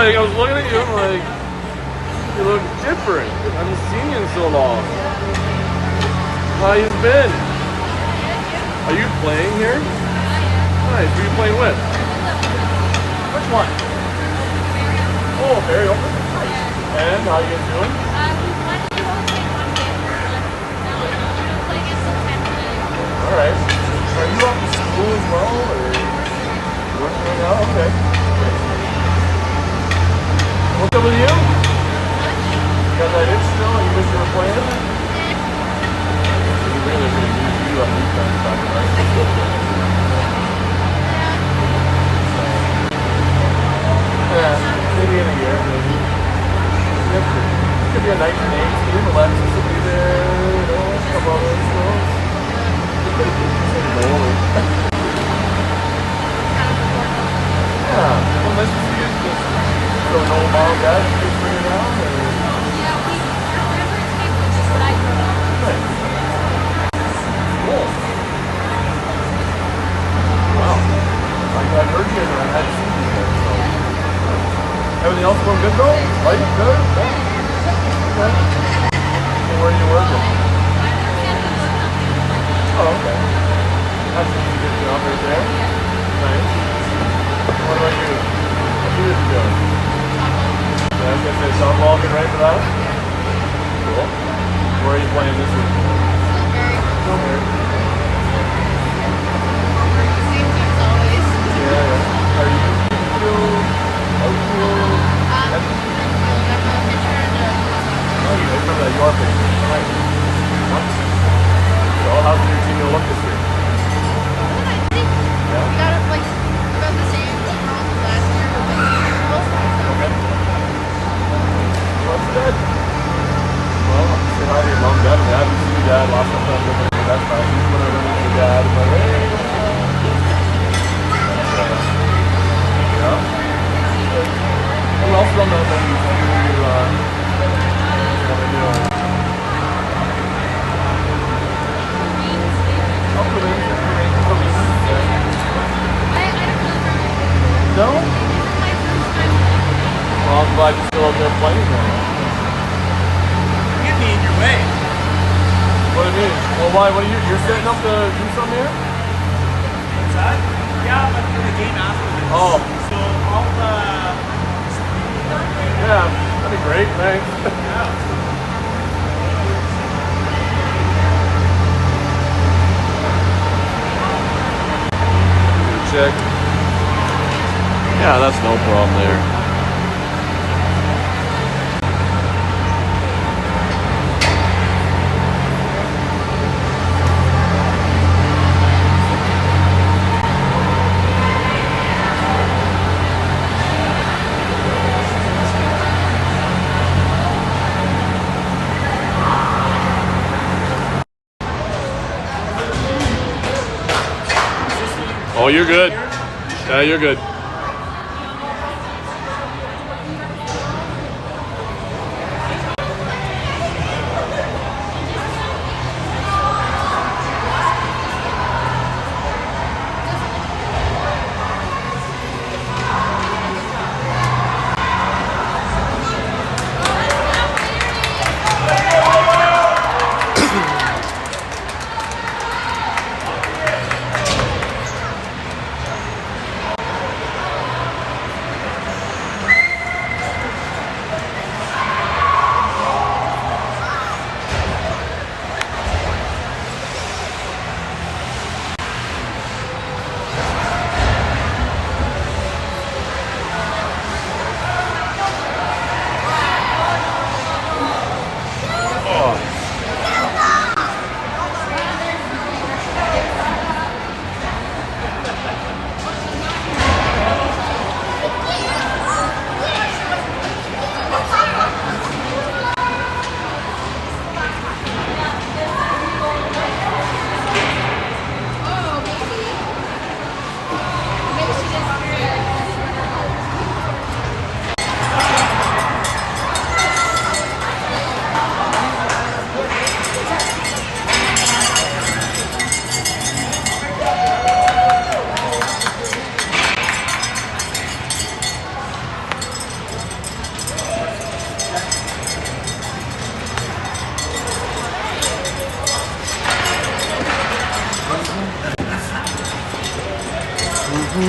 like, I was looking at you, I'm like, you look different. I haven't seen you in so long. How you been? Are you playing here? Nice. Who are you playing with? Which one? Oh, Barrie Open. Nice. And how you guys doing? All right. Are you up to school as well, or working right now? Okay. What's up with you? You got that itch still? You wish you were playing? You really should use you on weekend time, right? Yeah, maybe in a year, maybe. It could be a nice name team. Alexis will be there, you know, a couple others, you know. Yeah, well, nice to see you. Just don't know mom and dad, just bring it down, or... Yeah, we remember to make which is what I grew up. Nice. Cool. Wow. I've heard you and I hadn't seen you there, so... Everything else going good though? Life good? Yeah. Okay. So where are you working? Oh, okay. That's a good job right there. Nice. What about you? What do you do? Yeah, I was going to say softball, get ready for that? Cool. Where are you playing this week? Silver. Same teams always. Yeah. Are you outfield? I'm a pitcher and a Oh, you remember that you are pitching. Nice. Nice. So how's your team going to look this year? I think we got it like about the same overall as last year, but Okay. What's good? Well, say hi to your mom and dad. I haven't seen your dad last time I was looking at you. That's fine. Usually when I run into your dad, I'm like, hey. Yeah. Who else on that then? What are you doing? No? Well, I'm glad you're still out there playing there. Get me in your way. What do you mean? Well, why? What are you? You're setting up to do something here? What's that? Yeah, but for the game after this. Oh. So all the... Yeah, that'd be great. Thanks. Yeah. Check. Yeah, that's no problem there. Oh, you're good. Yeah, you're good. It's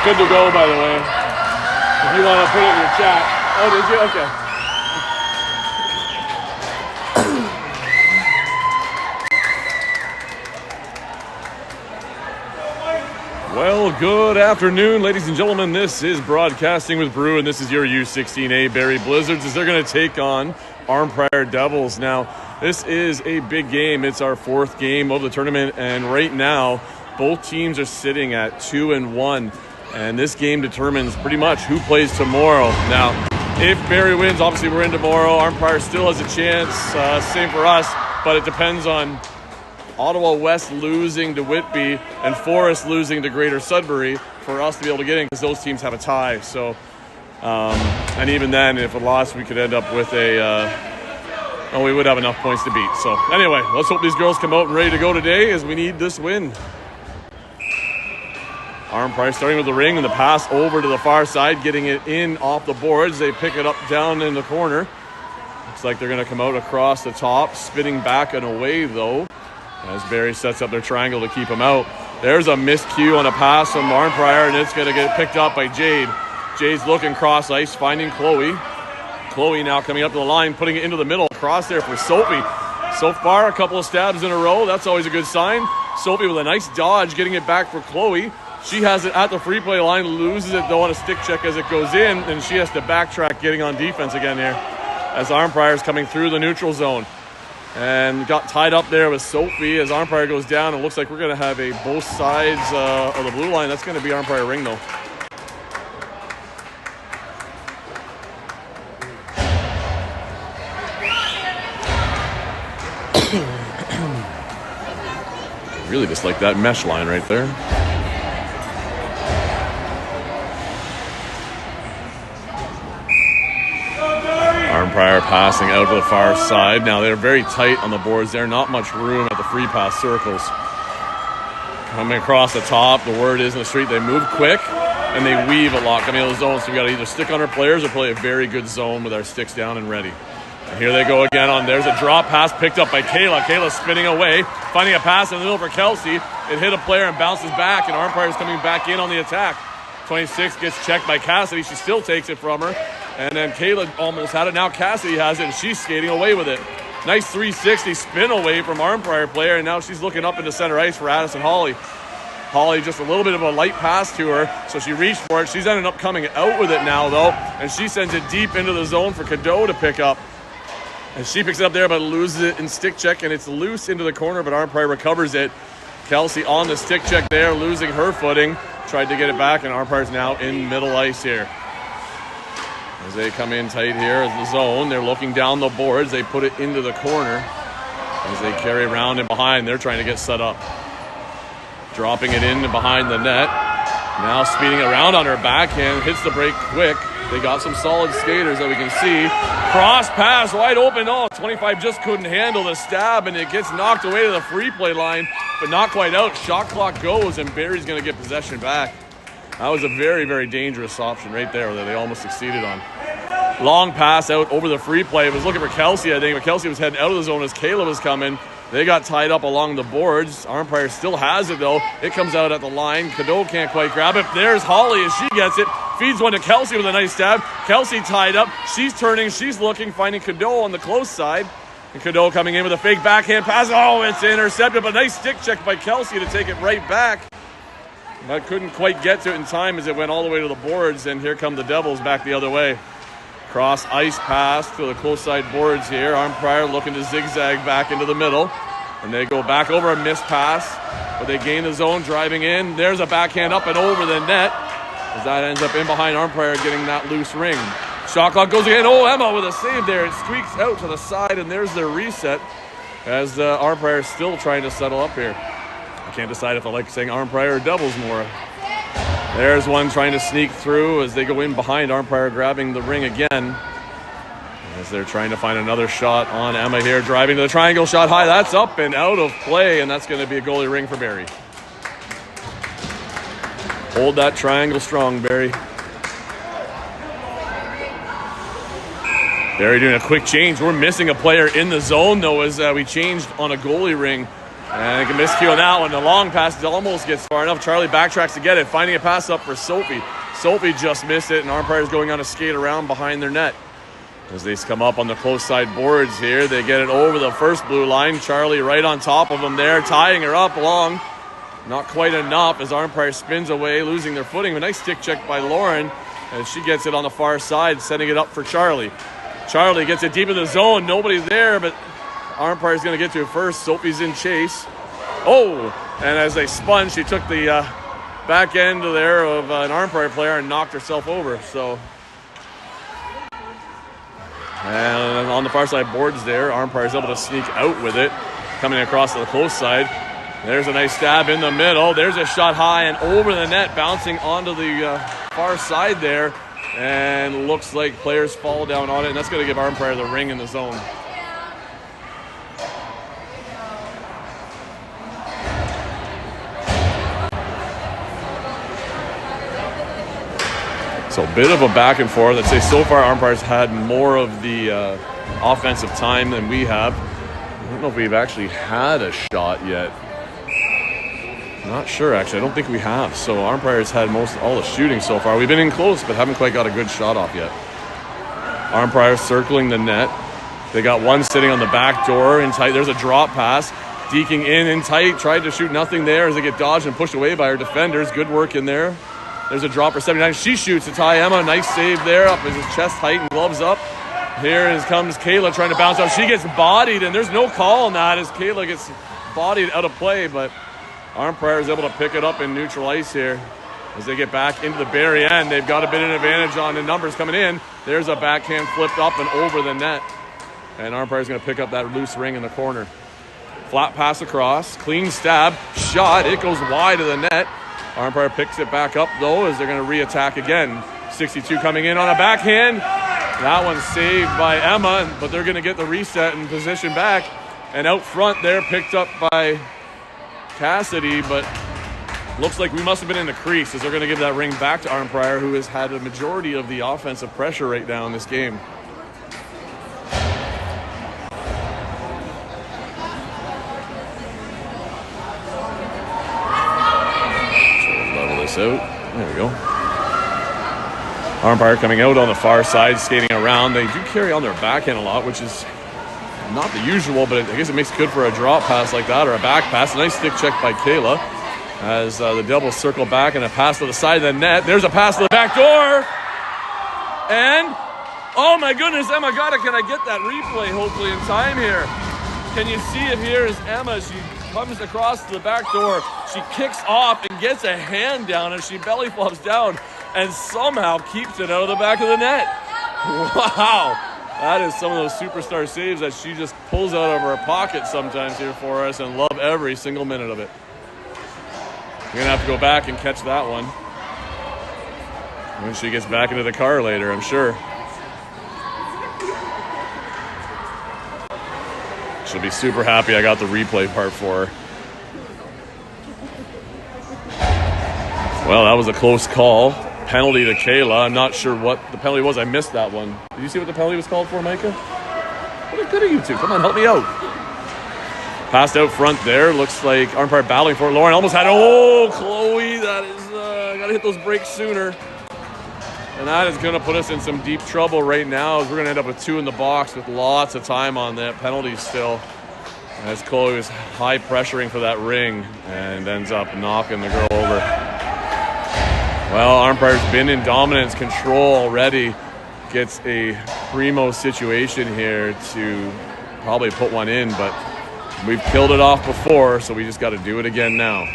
good to go, by the way. If you want to put it in your chat. Oh, did you? Okay. Well, good afternoon, ladies and gentlemen. This is Broadcasting with Brew, and this is your U16A Barrie Blizzards as they're going to take on Arnprior Devils. Now, this is a big game. It's our fourth game of the tournament, and right now, both teams are sitting at 2-1, and this game determines pretty much who plays tomorrow. Now, if Barrie wins, obviously we're in tomorrow. Arnprior still has a chance, same for us, but it depends on Ottawa West losing to Whitby and Forest losing to Greater Sudbury for us to be able to get in, because those teams have a tie. So, and even then, if it lost, we could end up with we would have enough points to beat. So anyway, let's hope these girls come out and ready to go today, as we need this win. Arnprior starting with the ring and the pass over to the far side, getting it in off the boards. They pick it up down in the corner. Looks like they're going to come out across the top, spinning back and away though, as Barrie sets up their triangle to keep him out. There's a miscue on a pass from Arnprior, and it's going to get picked up by Jade. Jade's looking cross ice, finding Chloe. Chloe now coming up to the line, putting it into the middle, across there for Sophie. So far, a couple of stabs in a row. That's always a good sign. Sophie with a nice dodge, getting it back for Chloe. She has it at the free play line, loses it though on a stick check as it goes in, and she has to backtrack, getting on defense again here, as Arnprior's coming through the neutral zone. And got tied up there with Sophie as Arnprior goes down. It looks like we're going to have a both sides of the blue line. That's going to be Arnprior ring though. Really just like that mesh line right there. Arnprior passing out to the far side. Now they're very tight on the boards. There's not much room at the free pass circles. Coming across the top, the word is in the street, they move quick and they weave a lot coming out of the zone. So we got to either stick on our players or play a very good zone with our sticks down and ready. And here they go again on. There's a drop pass picked up by Kayla. Kayla spinning away, finding a pass in the middle for Kelsey. It hit a player and bounces back, and Arnprior's coming back in on the attack. 26 gets checked by Cassidy. She still takes it from her. And then Kayla almost had it. Now Cassidy has it, and she's skating away with it. Nice 360 spin away from Arnprior player, and now she's looking up into center ice for Addison Holly. Holly just a little bit of a light pass to her, so she reached for it. She's ended up coming out with it now, though, and she sends it deep into the zone for Cadeau to pick up. And she picks it up there, but loses it in stick check, and it's loose into the corner, but Arnprior recovers it. Kelsey on the stick check there, losing her footing. Tried to get it back, and Arnprior's now in middle ice here. As they come in tight here as the zone, they're looking down the boards. They put it into the corner as they carry around and behind. They're trying to get set up. Dropping it in behind the net. Now speeding around on her backhand. Hits the break quick. They got some solid skaters that we can see. Cross pass wide open. Oh, 25 just couldn't handle the stab, and it gets knocked away to the free play line, but not quite out. Shot clock goes, and Barrie's going to get possession back. That was a very, very dangerous option right there that they almost succeeded on. Long pass out over the free play. It was looking for Kelsey, I think, but Kelsey was heading out of the zone as Kayla was coming. They got tied up along the boards. Arnprior still has it, though. It comes out at the line. Cadeau can't quite grab it. There's Holly as she gets it. Feeds one to Kelsey with a nice stab. Kelsey tied up. She's turning. She's looking, finding Cadeau on the close side. And Cadeau coming in with a fake backhand pass. Oh, it's intercepted, but a nice stick check by Kelsey to take it right back. But couldn't quite get to it in time as it went all the way to the boards. And here come the Devils back the other way. Cross ice pass to the close side boards here. Arnprior looking to zigzag back into the middle. And they go back over a missed pass. But they gain the zone, driving in. There's a backhand up and over the net. As that ends up in behind Arnprior getting that loose ring. Shot clock goes again. Oh, Emma with a save there. It squeaks out to the side, and there's their reset. As Arnprior is still trying to settle up here. I can't decide if I like saying Arnprior or Devils more. There's one trying to sneak through as they go in behind. Arnprior grabbing the ring again. As they're trying to find another shot on Emma here. Driving to the triangle, shot high. That's up and out of play, and that's going to be a goalie ring for Barrie. Hold that triangle strong, Barrie. Barrie doing a quick change. We're missing a player in the zone, though, as we changed on a goalie ring. And a miscue on that one. The long pass almost gets far enough. Charlie backtracks to get it, finding a pass up for Sophie. Sophie just missed it, and Arnprior's going on a skate around behind their net. As they come up on the close side boards here, they get it over the first blue line. Charlie right on top of them there, tying her up long. Not quite enough as Arnprior spins away, losing their footing. A nice stick check by Lauren as she gets it on the far side, setting it up for Charlie. Charlie gets it deep in the zone. Nobody's there, but Arnprior's going to get to it first. Sophie's in chase. Oh, and as they spun, she took the back end there of an Arnprior player and knocked herself over. So, and on the far side boards there, Arnprior's able to sneak out with it, coming across to the close side. There's a nice stab in the middle. There's a shot high and over the net, bouncing onto the far side there. And looks like players fall down on it, and that's going to give Arnprior the ring in the zone. So a bit of a back and forth. I'd say so far Arnprior's had more of the offensive time than we have. I don't know if we've actually had a shot yet. Not sure, actually. I don't think we have. So Arnprior's had all the shooting so far. We've been in close, but haven't quite got a good shot off yet. Arnprior circling the net. They got one sitting on the back door in tight. There's a drop pass. Deking in tight. Tried to shoot nothing there as they get dodged and pushed away by our defenders. Good work in there. There's a drop for 79. She shoots to tie Emma. Nice save there. Up as his chest height and gloves up. Here comes Kayla trying to bounce out. She gets bodied, and there's no call on that as Kayla gets bodied out of play, but Arnprior is able to pick it up in neutral ice here as they get back into the Barrie end. They've got a bit of an advantage on the numbers coming in. There's a backhand flipped up and over the net. And Arnprior is going to pick up that loose ring in the corner. Flat pass across. Clean stab. Shot. It goes wide of the net. Arnprior picks it back up, though, as they're going to re-attack again. 62 coming in on a backhand. That one's saved by Emma, but they're going to get the reset and position back. And out front there, picked up by Cassidy, but looks like we must have been in the crease as they're going to give that ring back to Arnprior, who has had a majority of the offensive pressure right now in this game. So level this out. There we go. Arnprior coming out on the far side, skating around. They do carry on their backhand a lot, which is not the usual, but I guess it makes it good for a drop pass like that or a back pass. A nice stick check by Kayla as the Devils circle back and a pass to the side of the net. There's a pass to the back door. And, oh my goodness, Emma got it. Can I get that replay hopefully in time here? Can you see it here as Emma, she comes across to the back door. She kicks off and gets a hand down as she belly flops down and somehow keeps it out of the back of the net. Wow. That is some of those superstar saves that she just pulls out of her pocket sometimes here for us, and love every single minute of it. You're going to have to go back and catch that one when she gets back into the car later, I'm sure. She'll be super happy I got the replay part for her. Well, that was a close call. penalty to Kayla. I'm not sure what the penalty was. I missed that one. Did you see what the penalty was called for, Micah? What good are you two? Come on, help me out. Passed out front there. Looks like Arnprior battling for it. Lauren almost had it. Oh, Chloe, that is, got to hit those brakes sooner. And that is going to put us in some deep trouble right now, as we're going to end up with 2 in the box with lots of time on that penalty still. As Chloe was high pressuring for that ring and ends up knocking the girl over. Well, Arnprior's been in dominance control already. Gets a primo situation here to probably put one in, but we've killed it off before, so we just got to do it again now.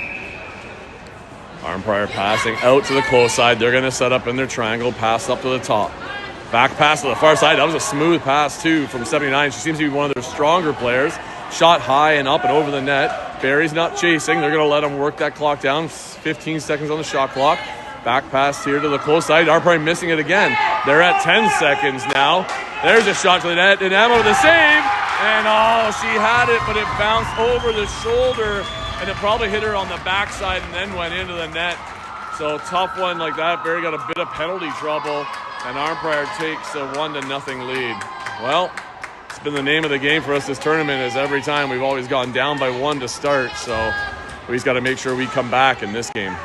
Arnprior passing out to the close side. They're going to set up in their triangle, pass up to the top. Back pass to the far side. That was a smooth pass, too, from 79. She seems to be one of their stronger players. Shot high and up and over the net. Barrie's not chasing. They're going to let them work that clock down. 15 seconds on the shot clock. Back pass here to the close side. Arnprior missing it again. They're at 10 seconds now. There's a shot to the net. And Emma with a save. And oh, she had it, but it bounced over the shoulder. And it probably hit her on the backside and then went into the net. So tough one like that. Barrie got a bit of penalty trouble. And Arnprior takes a 1-0 lead. Well, it's been the name of the game for us this tournament, is every time we've always gone down by 1 to start. So we just got to make sure we come back in this game.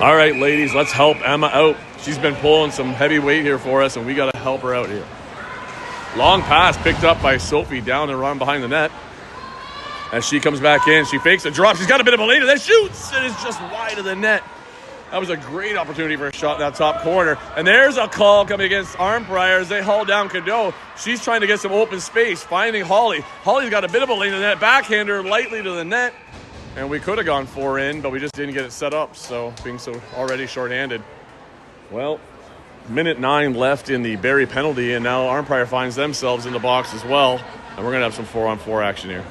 All right, ladies, let's help Emma out. She's been pulling some heavy weight here for us, and we got to help her out here. Long pass picked up by Sophie down and around behind the net. As she comes back in, she fakes a drop. She's got a bit of a lead, and then shoots. It is just wide of the net. That was a great opportunity for a shot in that top corner. And there's a call coming against Arnprior as they haul down Cadeau. She's trying to get some open space, finding Holly. Holly's got a bit of a lead in the net. Backhander lightly to the net. And we could have gone 4 in, but we just didn't get it set up, so being so already shorthanded. Well, minute 9 left in the Barrie penalty, and now Arnprior finds themselves in the box as well. And we're going to have some 4-on-4 action here.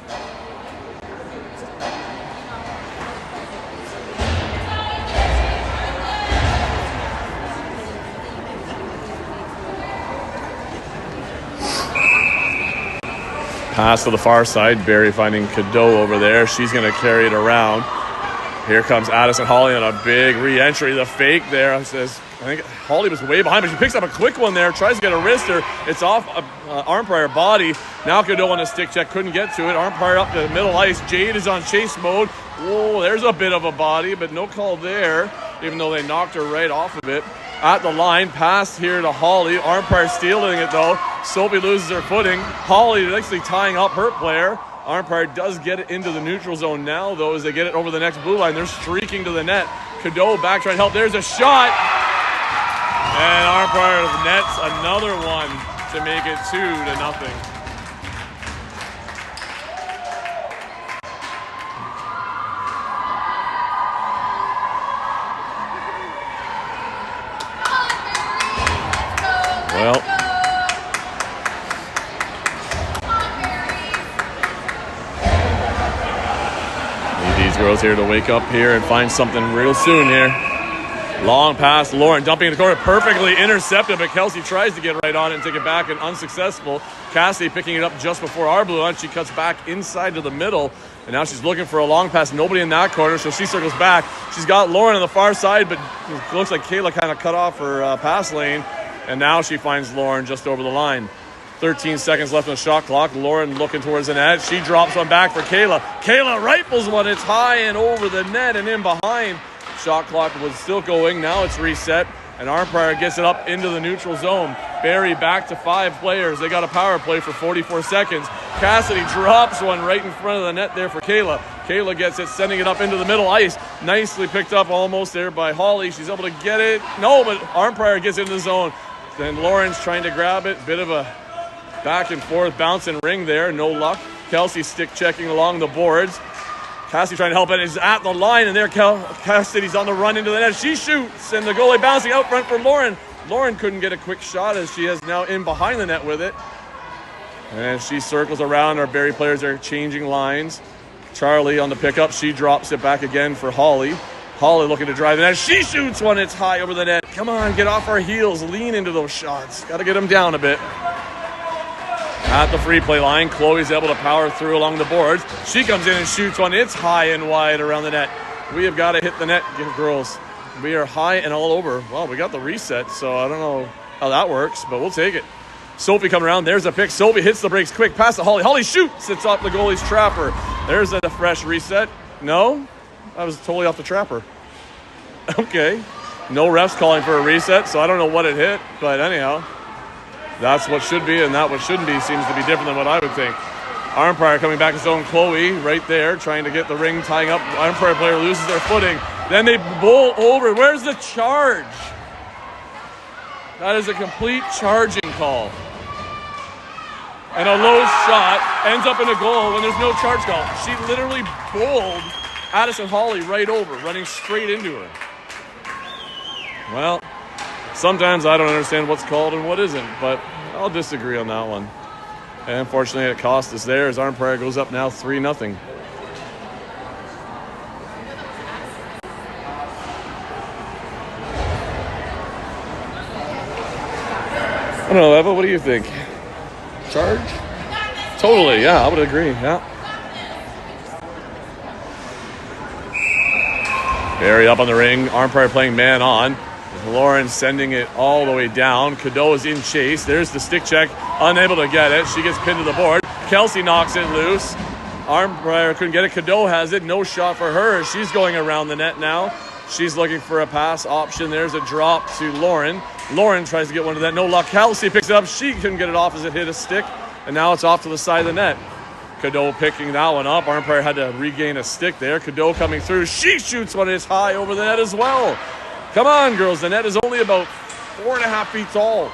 Pass to the far side. Barrie finding Cadeau over there. She's going to carry it around. Here comes Addison Holly on a big re-entry. The fake there. I think Holly was way behind, but she picks up a quick one there. Tries to get a wrister. It's off Arnprior body. Now Cadeau on a stick check. Couldn't get to it. Arnprior up to the middle ice. Jade is on chase mode. Whoa, there's a bit of a body, but no call there, even though they knocked her right off of it. At the line, pass here to Holly. Arnprior stealing it, though. Sophie loses her footing. Holly is actually tying up her player. Arnprior does get it into the neutral zone now, though, as they get it over the next blue line. They're streaking to the net. Cadeau back trying to help. There's a shot. And Arnprior nets another one to make it 2-0. Well, need these girls here to wake up here and find something real soon here. Long pass, Lauren dumping in the corner, perfectly intercepted, but Kelsey tries to get right on it and take it back and unsuccessful. Cassidy picking it up just before our blue line. She cuts back inside to the middle, and now she's looking for a long pass. Nobody in that corner, so she circles back. She's got Lauren on the far side, but it looks like Kayla kind of cut off her pass lane. And now she finds Lauren just over the line. 13 seconds left on the shot clock. Lauren looking towards the net. She drops one back for Kayla. Kayla rifles one. It's high and over the net and in behind. Shot clock was still going. Now it's reset. And Arnprior gets it up into the neutral zone. Barrie back to 5 players. They got a power play for 44 seconds. Cassidy drops one right in front of the net there for Kayla. Kayla gets it, sending it up into the middle ice. Nicely picked up almost there by Holly. She's able to get it. No, but Arnprior gets into the zone. Then Lauren's trying to grab it. Bit of a back and forth bouncing ring there. No luck. Kelsey stick checking along the boards. Cassidy trying to help it. Is at the line, and there Cassidy's on the run into the net. She shoots, and the goalie bouncing out front for Lauren. Lauren couldn't get a quick shot as she is now in behind the net with it. And she circles around. Our Barrie players are changing lines. Charlie on the pickup. She drops it back again for Holly. Holly looking to drive the net. She shoots one. It's high over the net. Come on, get off our heels. Lean into those shots. Got to get them down a bit. At the free play line, Chloe's able to power through along the boards. She comes in and shoots one. It's high and wide around the net. We have got to hit the net, girls. We are high and all over. Well, we got the reset, so I don't know how that works, but we'll take it. Sophie coming around. There's a pick. Sophie hits the brakes quick. Pass to Holly. Holly shoots. It's off the goalie's trapper. There's a fresh reset. No? That was totally off the trapper. Okay. No refs calling for a reset, so I don't know what it hit, but anyhow. That's what should be, and that what shouldn't be seems to be different than what I would think. Arnprior coming back to zone. Chloe right there trying to get the ring, tying up. Arnprior player loses their footing. Then they bowl over. Where's the charge? That is a complete charging call. And a low shot ends up in a goal when there's no charge call. She literally bowled Addison Holly right over, running straight into her. Well, sometimes I don't understand what's called and what isn't, but I'll disagree on that one. And unfortunately, it cost us there as Arnprior goes up now 3-0. I don't know, Eva, what do you think? Charge? Totally, yeah, I would agree, yeah. Barrie up on the ring, Arnprior playing man on. Lauren sending it all the way down. Cadeau is in chase. There's the stick check. Unable to get it. She gets pinned to the board. Kelsey knocks it loose. Arnprior couldn't get it. Cadeau has it. No shot for her. She's going around the net now. She's looking for a pass option. There's a drop to Lauren. Lauren tries to get one to that. No luck. Kelsey picks it up. She couldn't get it off as it hit a stick. And now it's off to the side of the net. Cadeau picking that one up. Arnprior had to regain a stick there. Cadeau coming through. She shoots one. It's high over the net as well. Come on, girls. The net is only about 4.5 feet tall.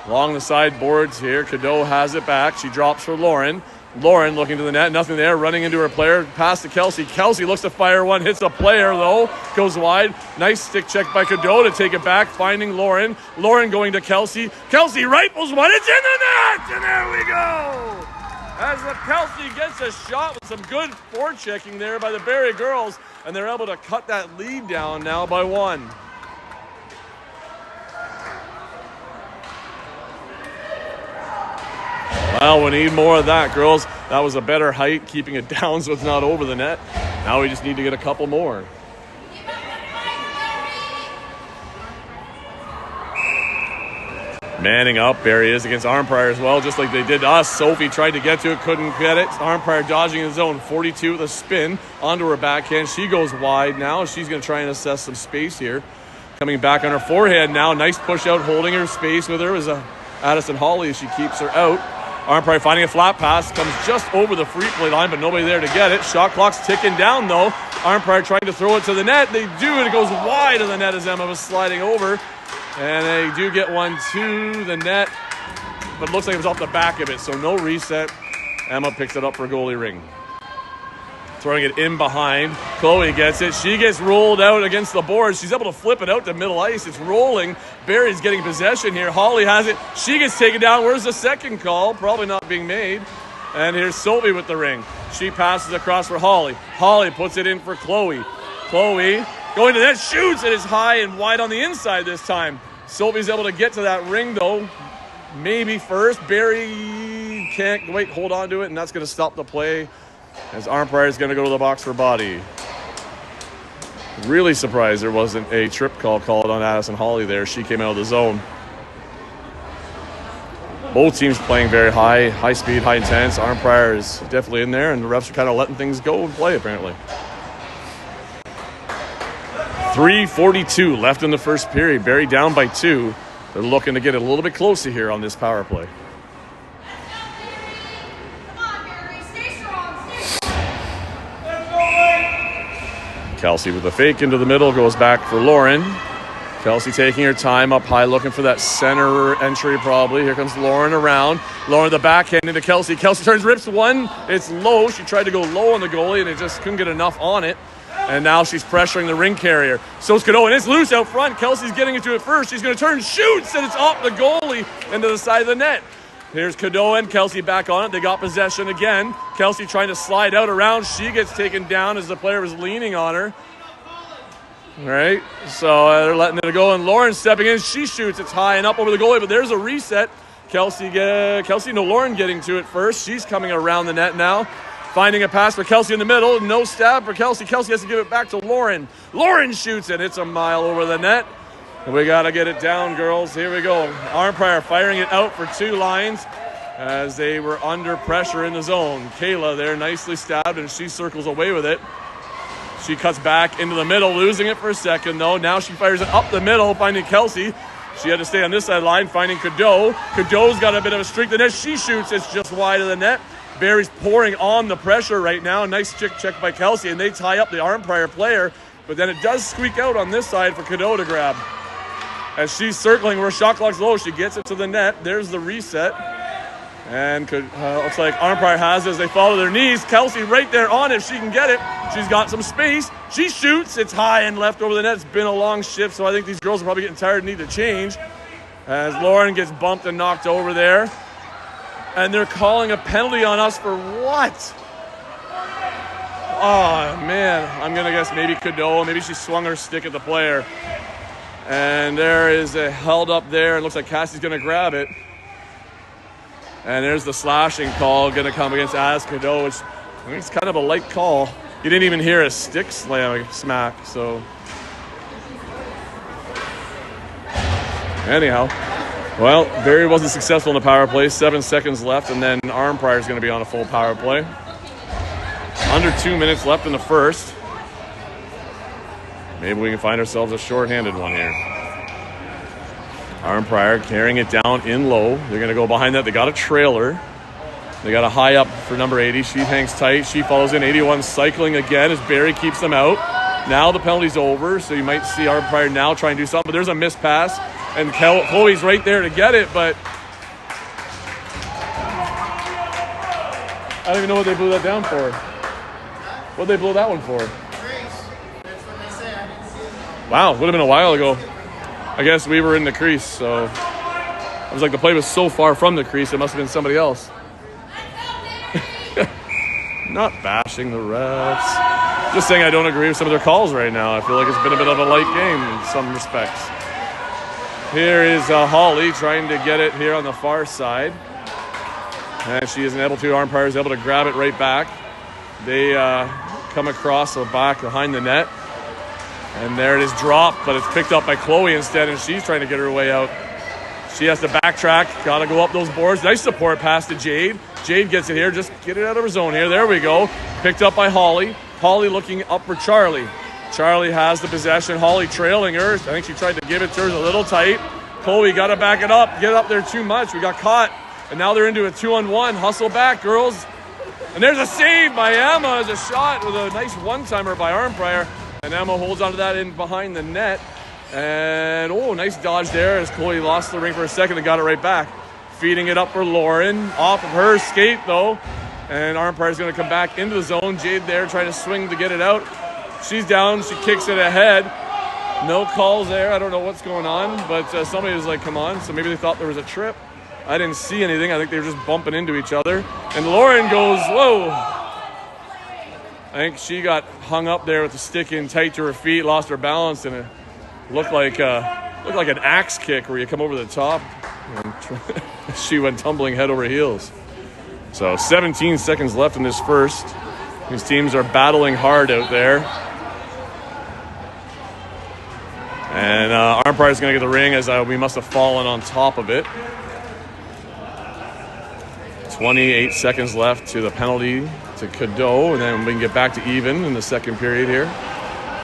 Along the side boards here, Cadeau has it back. She drops for Lauren. Lauren looking to the net. Nothing there. Running into her player. Pass to Kelsey. Kelsey looks to fire one. Hits a player, though. Goes wide. Nice stick check by Cadeau to take it back. Finding Lauren. Lauren going to Kelsey. Kelsey rifles one. It's in the net! And there we go! As the Kelsey gets a shot with some good forechecking there by the Barrie girls. And they're able to cut that lead down now by 1. Well, we need more of that, girls. That was a better height, keeping it down so it's not over the net. Now we just need to get a couple more. Manning up, Barrie is against Arnprior as well, just like they did to us. Sophie tried to get to it, couldn't get it. Arnprior dodging his zone, 42 with a spin onto her backhand. She goes wide now. She's going to try and assess some space here. Coming back on her forehand now. Nice push out, holding her space with her is Addison Holly as she keeps her out. Arnprior finding a flat pass, comes just over the free play line, but nobody there to get it. Shot clock's ticking down, though. Arnprior trying to throw it to the net. They do, and it goes wide of the net as Emma was sliding over. And they do get one to the net, but it looks like it was off the back of it, so no reset. Emma picks it up for goalie ring. Throwing it in behind. Chloe gets it. She gets rolled out against the board. She's able to flip it out to middle ice. It's rolling. Barrie's getting possession here. Holly has it. She gets taken down. Where's the second call? Probably not being made. And here's Sophie with the ring. She passes across for Holly. Holly puts it in for Chloe. Chloe going to that, shoots. It is high and wide on the inside this time. Sophie's able to get to that ring, though. Maybe first. Barrie can't wait, hold on to it, and that's going to stop the play as Arnprior is going to go to the box for body. Really surprised there wasn't a trip call called on Addison Holly there. She came out of the zone. Both teams playing very high speed, high intense. Arnprior is definitely in there, and the refs are kind of letting things go and play, apparently. 3:42 left in the first period. Barrie down by 2. They're looking to get a little bit closer here on this power play. Kelsey with a fake into the middle, goes back for Lauren. Kelsey taking her time up high, looking for that center entry probably. Here comes Lauren around. Lauren the backhand into Kelsey. Kelsey turns, rips one. It's low. She tried to go low on the goalie, and it just couldn't get enough on it. And now she's pressuring the ring carrier. So's Cadeau, and it's loose out front. Kelsey's getting into it first. She's going to turn, shoots, and it's off the goalie into the side of the net. Here's Cadeau and Kelsey back on it. They got possession again. Kelsey trying to slide out around. She gets taken down as the player was leaning on her. All right, so they're letting it go, and Lauren stepping in. She shoots. It's high and up over the goalie, but there's a reset. Lauren getting to it first. She's coming around the net now. Finding a pass for Kelsey in the middle. No stab for Kelsey. Kelsey has to give it back to Lauren. Lauren shoots it. It's a mile over the net. And we got to get it down, girls. Here we go. Arnprior firing it out for 2 lines as they were under pressure in the zone. Kayla there nicely stabbed, and she circles away with it. She cuts back into the middle, losing it for a second, though. Now she fires it up the middle, finding Kelsey. She had to stay on this sideline, finding Cadeau. Cadeau's got a bit of a streak. The net she shoots, it's just wide of the net. Barrie's pouring on the pressure right now. Nice check by Kelsey, and they tie up the Arnprior player. But then it does squeak out on this side for Cadeau to grab. As she's circling where shot clock's low, she gets it to the net. There's the reset. And looks like Arnprior has it as they follow their knees. Kelsey right there on it if she can get it. She's got some space. She shoots. It's high and left over the net. It's been a long shift, so I think these girls are probably getting tired and need to change. As Lauren gets bumped and knocked over there. And they're calling a penalty on us for what? Oh, man. I'm going to guess maybe Cadeau. Maybe she swung her stick at the player. And there is a held up there. It looks like Cassie's going to grab it. And there's the slashing call going to come against Cadeau, which I think it's kind of a light call. You didn't even hear a stick smack, so. Anyhow, well, Barrie wasn't successful in the power play. 7 seconds left, and then Arnprior is going to be on a full power play. Under 2 minutes left in the first. Maybe we can find ourselves a shorthanded one here. Arnprior carrying it down in low. They're going to go behind that. They got a trailer. They got a high up for number 80. She hangs tight. She follows in. 81 cycling again as Barrie keeps them out. Now the penalty's over, so you might see Arnprior now try and do something. But there's a missed pass, and Chloe's right there to get it, but I don't even know what they blew that down for. What'd they blow that one for? Wow, would have been a while ago. I guess we were in the crease, so I was like, the play was so far from the crease, it must have been somebody else. Not bashing the refs. Just saying I don't agree with some of their calls right now. I feel like it's been a bit of a light game in some respects. Here is Holly trying to get it here on the far side. And she isn't able to. Arnprior is able to grab it right back. They come across the back behind the net. And there it is dropped, but it's picked up by Chloe instead, and she's trying to get her way out. She has to backtrack, got to go up those boards. Nice support pass to Jade. Jade gets it here, just get it out of her zone here. There we go. Picked up by Holly. Holly looking up for Charlie. Charlie has the possession. Holly trailing her. I think she tried to give it to her a little tight. Chloe got to back it up. Get up there too much. We got caught, and now they're into a 2-on-1. Hustle back, girls. And there's a save by Emma as a shot with a nice one-timer by Arnprior. And Emma holds onto that in behind the net. And, nice dodge there as Chloe lost the ring for a second and got it right back. Feeding it up for Lauren. Off of her skate, though. And Arnprior's going to come back into the zone. Jade there trying to swing to get it out. She's down. She kicks it ahead. No calls there. I don't know what's going on. But somebody was like, come on. So maybe they thought there was a trip. I didn't see anything. I think they were just bumping into each other. And Lauren goes, whoa. I think she got hung up there with the stick in tight to her feet, lost her balance, and it looked like an axe kick where you come over the top. And she went tumbling head over heels. So 17 seconds left in this first. These teams are battling hard out there. And Arnprior is going to get the ring as we must have fallen on top of it. 28 seconds left to the penalty to Cadeau, and then we can get back to even in the second period here.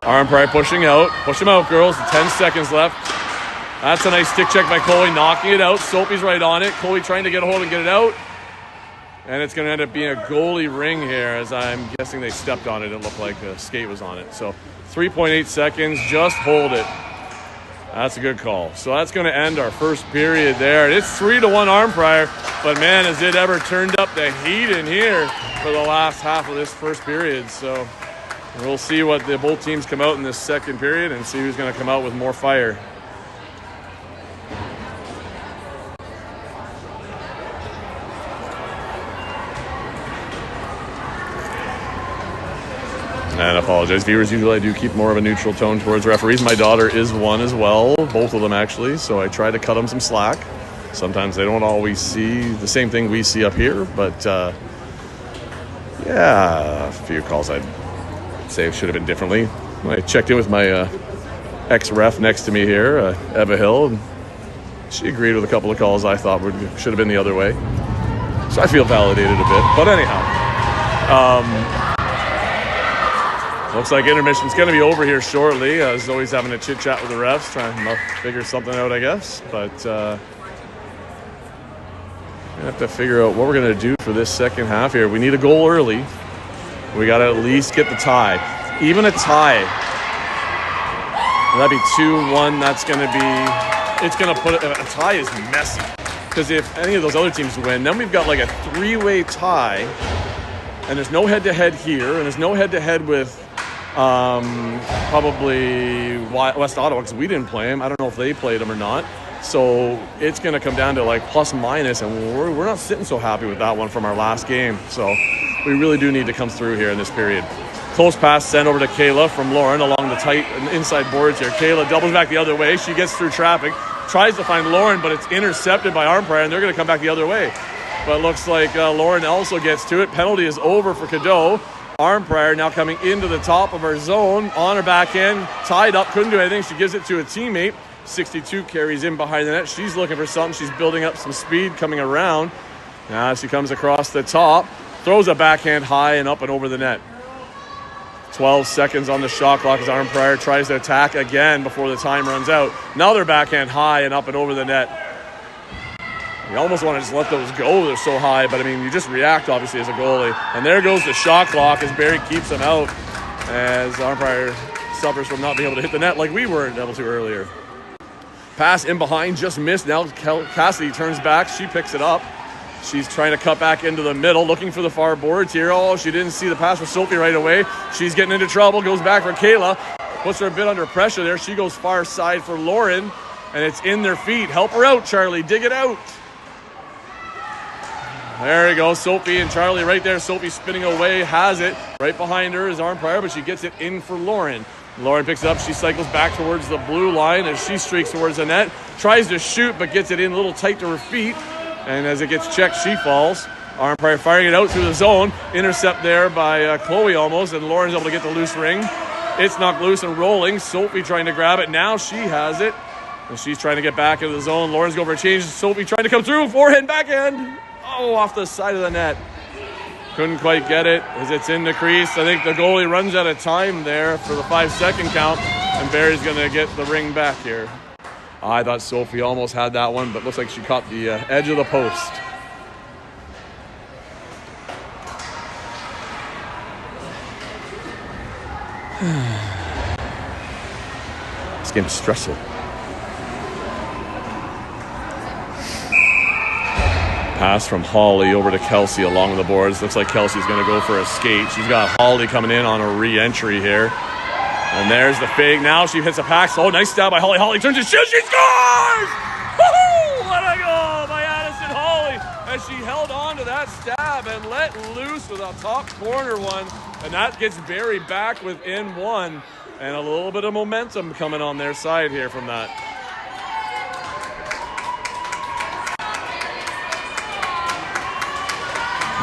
Arnprior pushing out. Push him out, girls. 10 seconds left. That's a nice stick check by Chloe, knocking it out. Soapy's right on it. Chloe trying to get a hold and get it out. And it's going to end up being a goalie ring here, as I'm guessing they stepped on it. It looked like a skate was on it. So 3.8 seconds. Just hold it. That's a good call. So that's going to end our first period there. It's 3-1 Arnprior, but man, has it ever turned up the heat in here for the last half of this first period. So we'll see what both teams come out in this second period and see who's going to come out with more fire. And I apologize, viewers. Usually I do keep more of a neutral tone towards referees. My daughter is one as well, both of them actually, so I try to cut them some slack. Sometimes they don't always see the same thing we see up here, but yeah, a few calls I'd say it should have been differently. I checked in with my ex-ref next to me here, Eva Hill, and she agreed with a couple of calls I thought should have been the other way. So I feel validated a bit. But anyhow, looks like intermission's going to be over here shortly. I was always having a chit-chat with the refs, trying to figure something out, I guess. But I have to figure out what we're going to do for this second half here. We need a goal early. We got to at least get the tie. Even a tie. That'd be 2-1. That's going to be... It's going to put... A tie is messy. Because if any of those other teams win, then we've got like a three-way tie. And there's no head-to-head here. And there's no head-to-head with probably West Ottawa because we didn't play them. I don't know if they played them or not. So it's going to come down to like plus minus, and we're not sitting so happy with that one from our last game. So we really do need to come through here in this period. Close pass sent over to Kayla from Lauren along the tight inside boards here. Kayla doubles back the other way. She gets through traffic, tries to find Lauren, but it's intercepted by Arnprior, and they're going to come back the other way. But it looks like Lauren also gets to it. Penalty is over for Cadeau. Arnprior now coming into the top of her zone on her back end, tied up, couldn't do anything. She gives it to a teammate. 62 carries in behind the net. She's looking for something. She's building up some speed coming around. Now she comes across the top, throws a backhand high and up and over the net. 12 seconds on the shot clock as Arnprior tries to attack again before the time runs out. Another backhand high and up and over the net. You almost want to just let those go. They're so high, but I mean, you just react obviously as a goalie. And there goes the shot clock as Barrie keeps them out as Arnprior suffers from not being able to hit the net like we weren't able to earlier. Pass in behind, just missed. Now Cassidy turns back. She picks it up. She's trying to cut back into the middle, looking for the far boards here. Oh, she didn't see the pass for Sophie right away. She's getting into trouble. Goes back for Kayla. Puts her a bit under pressure there. She goes far side for Lauren, and it's in their feet. Help her out, Charlie. Dig it out. There we go. Sophie and Charlie right there. Sophie spinning away, has it. Right behind her is Arnprior, but she gets it in for Lauren. Lauren picks it up. She cycles back towards the blue line as she streaks towards the net. Tries to shoot, but gets it in a little tight to her feet. And as it gets checked, she falls. Arnprior firing it out through the zone. Intercept there by Chloe almost, and Lauren's able to get the loose ring. It's knocked loose and rolling. Sophie trying to grab it. Now she has it. And she's trying to get back into the zone. Lauren's going for a change. Sophie trying to come through. Forehand, backhand. Oh, off the side of the net. Couldn't quite get it as it's in the crease. I think the goalie runs out of time there for the 5-second count, and Barrie's going to get the ring back here. I thought Sophie almost had that one, but looks like she caught the edge of the post. This game is stressful. Pass from Holly over to Kelsey along the boards. Looks like Kelsey's going to go for a skate. She's got Holly coming in on a re-entry here. And there's the fake. Now she hits a pass. Oh, nice stab by Holly. Holly turns and shoots. She scores! Woo-hoo! What a goal by Addison Holly. As she held on to that stab and let loose with a top corner one. And that gets Barrie back within one. And a little bit of momentum coming on their side here from that.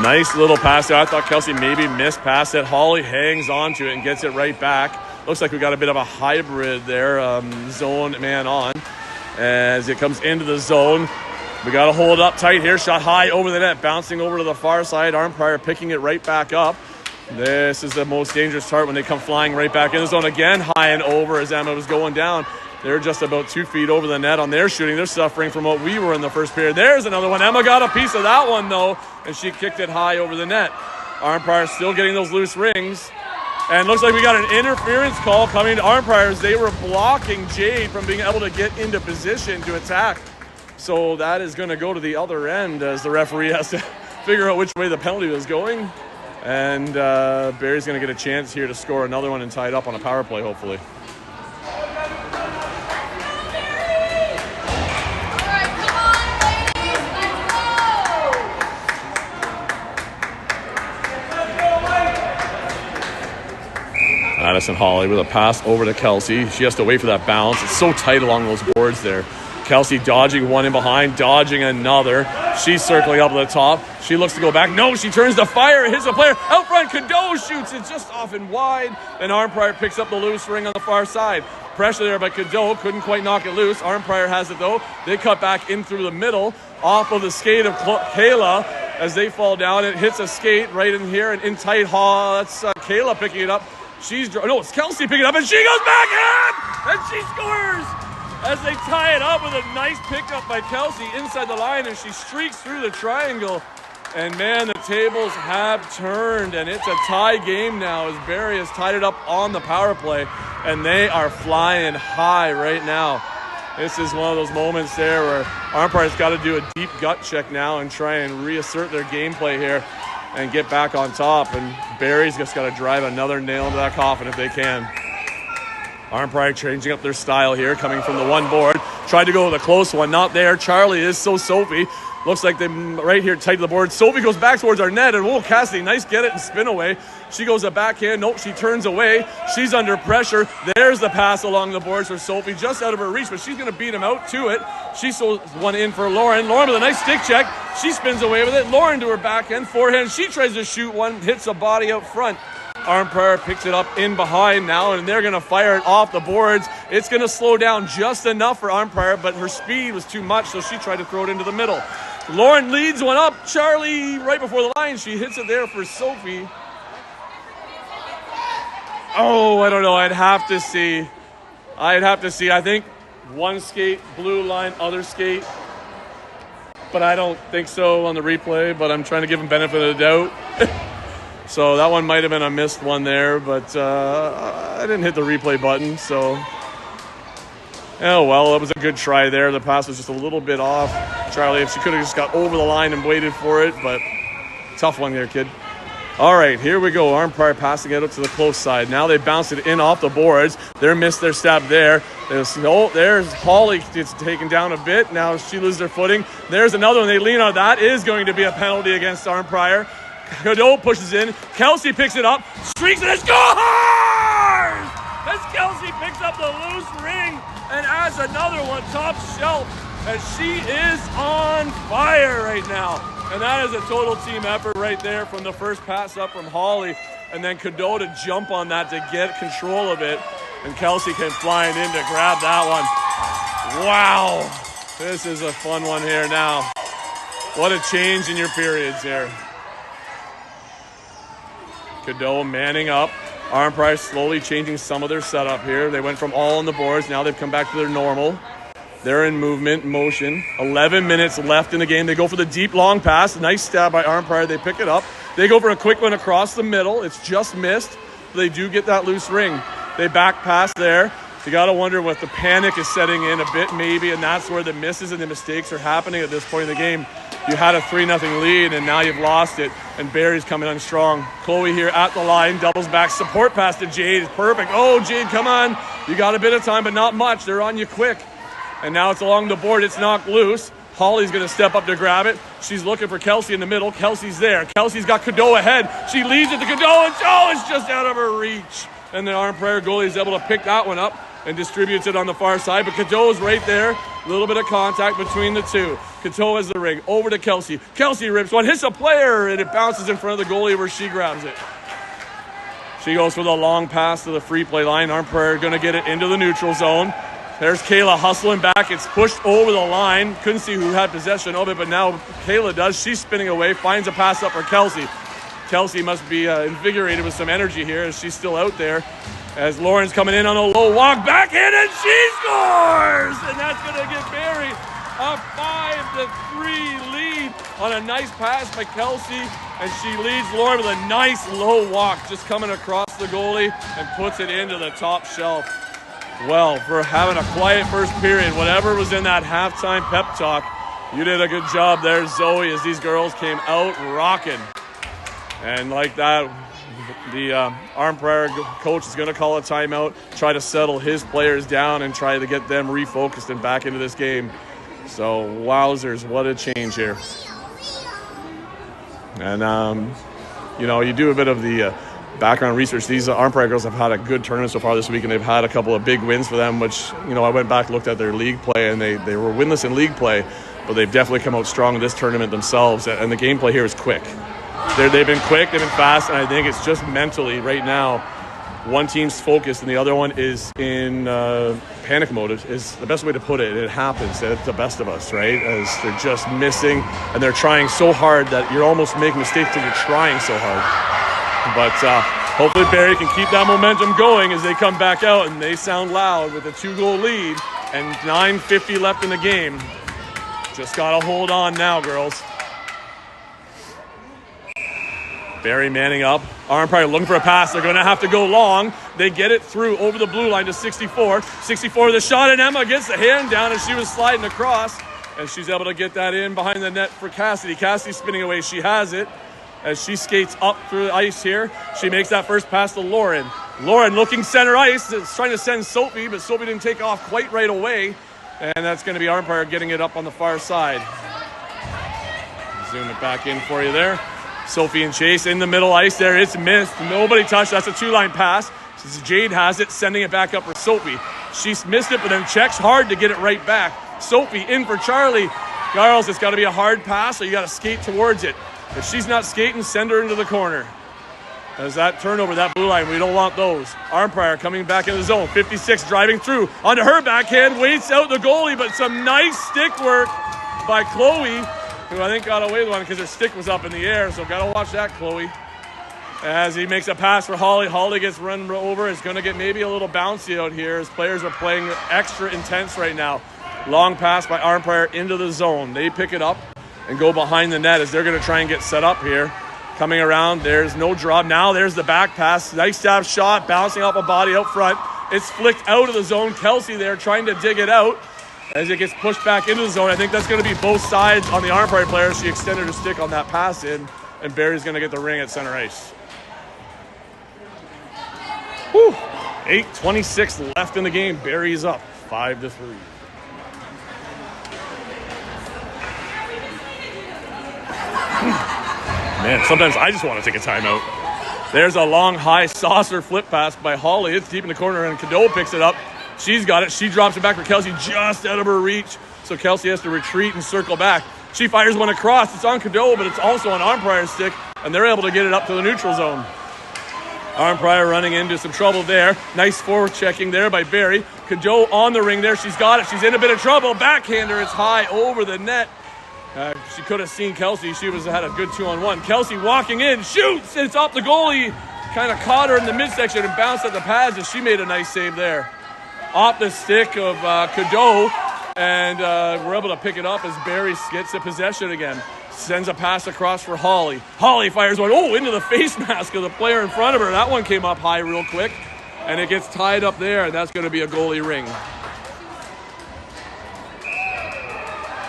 Nice little pass there. I thought Kelsey maybe missed past it. Holly hangs on to it and gets it right back. Looks like we got a bit of a hybrid there, zone man on. As it comes into the zone, we got to hold up tight here. Shot high over the net, bouncing over to the far side. Arnprior picking it right back up. This is the most dangerous part when they come flying right back in the zone again. High and over as Emma was going down. They're just about 2 feet over the net on their shooting. They're suffering from what we were in the first period. There's another one. Emma got a piece of that one, though, and she kicked it high over the net. Arnprior still getting those loose rings. And looks like we got an interference call coming to Arnprior as they were blocking Jade from being able to get into position to attack. So that is going to go to the other end as the referee has to figure out which way the penalty was going. And Barrie's going to get a chance here to score another one and tie it up on a power play, hopefully. Addison Holly with a pass over to Kelsey. She has to wait for that bounce. It's so tight along those boards there. Kelsey dodging one in behind, dodging another. She's circling up at the top. She looks to go back. No, she turns to fire. Hits a player out front. Cadeau shoots it just off and wide. And Arnprior picks up the loose ring on the far side. Pressure there by Cadeau. Couldn't quite knock it loose. Arnprior has it though. They cut back in through the middle. Off of the skate of Kayla as they fall down. It hits a skate right in here and in tight haul. That's Kayla picking it up. It's Kelsey picking it up and she goes back in and she scores as they tie it up with a nice pickup by Kelsey inside the line, and she streaks through the triangle. And man, the tables have turned, and it's a tie game now as Barrie has tied it up on the power play, and they are flying high right now. This is one of those moments there where Arnprior's got to do a deep gut check now and try and reassert their gameplay here and get back on top, and Barrie's just got to drive another nail into that coffin if they can. Arnprior changing up their style here, coming from the one board. Tried to go with a close one, not there. Charlie is so Sophie. Looks like they right here tight to the board. Sophie goes back towards our net, and Cassidy, nice get it and spin away. She goes a backhand. Nope, she turns away. She's under pressure. There's the pass along the boards for Sophie, just out of her reach, but she's going to beat him out to it. She sold one in for Lauren. Lauren with a nice stick check. She spins away with it. Lauren to her backhand, forehand. She tries to shoot one, hits a body out front. Arnprior picks it up in behind now, and they're going to fire it off the boards. It's going to slow down just enough for Arnprior, but her speed was too much, so she tried to throw it into the middle. Lauren leads one up. Charlie right before the line. She hits it there for Sophie. Oh, I don't know. I'd have to see. I think one skate, blue line, other skate. But I don't think so on the replay, but I'm trying to give him benefit of the doubt. So that one might have been a missed one there, but I didn't hit the replay button, so. Oh, well, it was a good try there. The pass was just a little bit off. Charlie, if she could have just got over the line and waited for it, but tough one there, kid. All right, here we go. Arnprior passing it up to the close side. Now they bounce it in off the boards. They missed their stab there. There's Holly. It's taken down a bit. Now she loses their footing. There's another one. They lean on. That is going to be a penalty against Arnprior. Cadeau pushes in. Kelsey picks it up. Streaks and scores! As Kelsey picks up the loose ring and adds another one top shelf. As she is on fire right now. And that is a total team effort right there from the first pass up from Holly. And then Cadeau to jump on that to get control of it. And Kelsey came flying in to grab that one. Wow. This is a fun one here now. What a change in your periods here. Cadeau manning up. Arnprior slowly changing some of their setup here. They went from all on the boards. Now they've come back to their normal. They're in movement, motion. 11 minutes left in the game. They go for the deep, long pass. Nice stab by Arnprior. They pick it up. They go for a quick one across the middle. It's just missed. They do get that loose ring. They back pass there. You got to wonder what the panic is setting in a bit maybe, and that's where the misses and the mistakes are happening at this point in the game. You had a 3-0 lead, and now you've lost it, and Barrie's coming on strong. Chloe here at the line, doubles back, support pass to Jade. It's perfect. Oh, Jade, come on. You got a bit of time, but not much. They're on you quick. And now it's along the board. It's knocked loose. Holly's going to step up to grab it. She's looking for Kelsey in the middle. Kelsey's there. Kelsey's got Cadeau ahead. She leads it to Cadeau, and it's just out of her reach. And the Arnprior goalie is able to pick that one up and distributes it on the far side. But Cadeau's right there. A little bit of contact between the two. Cadeau has the ring. Over to Kelsey. Kelsey rips one, hits a player, and it bounces in front of the goalie where she grabs it. She goes for the long pass to the free play line. Arnprior going to get it into the neutral zone. There's Kayla hustling back. It's pushed over the line. Couldn't see who had possession of it, but now Kayla does. She's spinning away, finds a pass up for Kelsey. Kelsey must be invigorated with some energy here as she's still out there. As Lauren's coming in on a low walk, backhand, and she scores! And that's going to give Barrie a 5-3 lead on a nice pass by Kelsey. And she leads Lauren with a nice low walk, just coming across the goalie and puts it into the top shelf. Well, for having a quiet first period, whatever was in that halftime pep talk, you did a good job there, Zoe, as these girls came out rocking. And like that, the Arnprior coach is going to call a timeout, try to settle his players down and try to get them refocused and back into this game. So, wowzers, what a change here. And, you know, you do a bit of the background research, these Arnprior girls have had a good tournament so far this week, and they've had a couple of big wins for them, which, you know, I went back and looked at their league play, and they were winless in league play, but they've definitely come out strong in this tournament themselves, and the gameplay here is quick. They've been quick, they've been fast, and I think it's just mentally right now, one team's focused and the other one is in panic mode is the best way to put it. It happens. It's the best of us, right? As they're just missing and they're trying so hard that you're almost making mistakes because you're trying so hard. But hopefully Barrie can keep that momentum going as they come back out and they sound loud with a 2-goal lead and 9:50 left in the game. Just got to hold on now, girls. Barrie manning up. Arnprior looking for a pass. They're going to have to go long. They get it through over the blue line to 64. 64 with a shot, and Emma gets the hand down as she was sliding across. And she's able to get that in behind the net for Cassidy. Cassidy spinning away. She has it as she skates up through the ice here. She makes that first pass to Lauren. Lauren looking center ice. It's trying to send Sophie, but Sophie didn't take off quite right away. And that's going to be Arnprior getting it up on the far side. Zoom it back in for you there. Sophie and Chase in the middle ice there. It's missed. Nobody touched. That's a 2-line pass. Jade has it, sending it back up for Sophie. She's missed it, but then checks hard to get it right back. Sophie in for Charlie. Girls, it's got to be a hard pass, so you got to skate towards it. If she's not skating, send her into the corner. As that turnover, that blue line, we don't want those. Arnprior coming back in the zone. 56 driving through. Onto her backhand, waits out the goalie, but some nice stick work by Chloe, who I think got away with one because her stick was up in the air, so got to watch that, Chloe. As he makes a pass for Holly. Holly gets run over. It's going to get maybe a little bouncy out here as players are playing extra intense right now. Long pass by Arnprior into the zone. They pick it up and go behind the net as they're going to try and get set up here. Coming around, there's no draw. Now there's the back pass. Nice stab shot, bouncing off a body out front. It's flicked out of the zone. Kelsey there trying to dig it out. As it gets pushed back into the zone, I think that's going to be both sides on the Arnprior player. She extended her stick on that pass in, and Barrie's going to get the ring at center ice. 8:26 left in the game. Barrie's up 5-3. Man, sometimes I just want to take a timeout. There's a long, high saucer flip pass by Holly. It's deep in the corner, and Cadeau picks it up. She's got it. She drops it back for Kelsey, just out of her reach. So Kelsey has to retreat and circle back. She fires one across. It's on Cadeau, but it's also on Arnprior's stick, and they're able to get it up to the neutral zone. Arnprior running into some trouble there. Nice forward checking there by Barrie. Cadeau on the ring there. She's got it. She's in a bit of trouble. Backhander. It's high over the net. She could have seen Kelsey. She had a good 2-on-1. Kelsey walking in, shoots. It's off the goalie. Kind of caught her in the midsection and bounced at the pads, and she made a nice save there. Off the stick of Cadeau, and we're able to pick it up as Barrie gets the possession again. Sends a pass across for Holly. Holly fires one, into the face mask of the player in front of her. That one came up high real quick, and it gets tied up there, and that's going to be a goalie ring.